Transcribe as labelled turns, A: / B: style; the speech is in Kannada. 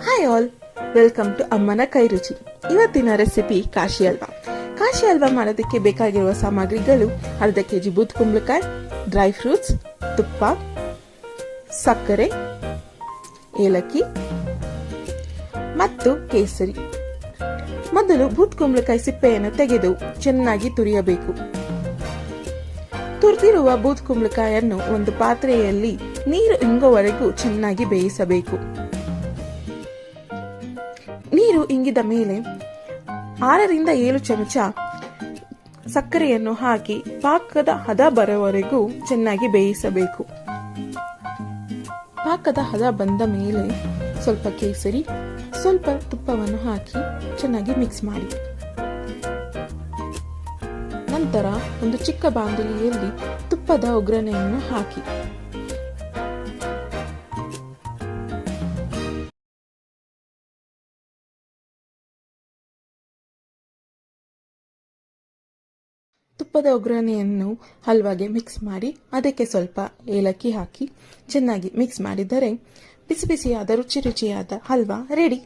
A: ಹಾಯ್ ಆಲ್, ವೆಲ್ಕಮ್ ಟು ಅಮ್ಮನ ಕೈ ರುಚಿ. ಇವತ್ತಿನ ರೆಸಿಪಿ ಕಾಶಿ ಹಲ್ವಾ. ಕಾಶಿ ಹಲ್ವಾ ಮಾಡೋದಕ್ಕೆ ಬೇಕಾಗಿರುವ ಸಾಮಗ್ರಿಗಳು: ಅರ್ಧ ಕೆಜಿ ಬೂದ್ ಕುಂಬಳಕಾಯಿ, ಡ್ರೈ ಫ್ರೂಟ್ಸ್, ತುಪ್ಪ, ಸಕ್ಕರೆ, ಏಲಕ್ಕಿ ಮತ್ತು ಕೇಸರಿ. ಮೊದಲು ಬೂದ್ ಕುಂಬಳಕಾಯಿ ಸಿಪ್ಪೆಯನ್ನು ತೆಗೆದು ಚೆನ್ನಾಗಿ ತುರಿಯಬೇಕು. ತುರಿದಿರುವ ಬೂದ್ ಕುಂಬಳಕಾಯನ್ನು ಒಂದು ಪಾತ್ರೆಯಲ್ಲಿ ನೀರು ಇಂಗುವವರೆಗೂ ಚೆನ್ನಾಗಿ ಬೇಯಿಸಬೇಕು. ನೀರು ಇಂಗಿದ ಮೇಲೆ 6ರಿಂದ 7 ಚಮಚ ಸಕ್ಕರೆಯನ್ನು ಹಾಕಿ ಪಾಕದ ಹದ ಬರುವವರೆಗೂ ಚೆನ್ನಾಗಿ ಬೇಯಿಸಬೇಕು. ಪಾಕದ ಹದ ಬಂದ ಮೇಲೆ ಸ್ವಲ್ಪ ಕೇಸರಿ, ಸ್ವಲ್ಪ ತುಪ್ಪವನ್ನು ಹಾಕಿ ಚೆನ್ನಾಗಿ ಮಿಕ್ಸ್ ಮಾಡಿ. ನಂತರ ಒಂದು ಚಿಕ್ಕ ಬಾಂಡಲಿಯಲ್ಲಿ ತುಪ್ಪದ ಒಗ್ಗರಣೆಯನ್ನು ಹಾಕಿ. ತುಪ್ಪದ ಒಗ್ಗರಣೆಯನ್ನು ಹಲ್ವಾಗೆ ಮಿಕ್ಸ್ ಮಾಡಿ ಅದಕ್ಕೆ ಸ್ವಲ್ಪ ಏಲಕ್ಕಿ ಹಾಕಿ ಚೆನ್ನಾಗಿ ಮಿಕ್ಸ್ ಮಾಡಿದರೆ ಬಿಸಿ ಬಿಸಿಯಾದ ರುಚಿಯಾದ ಹಲ್ವಾ ರೆಡಿ.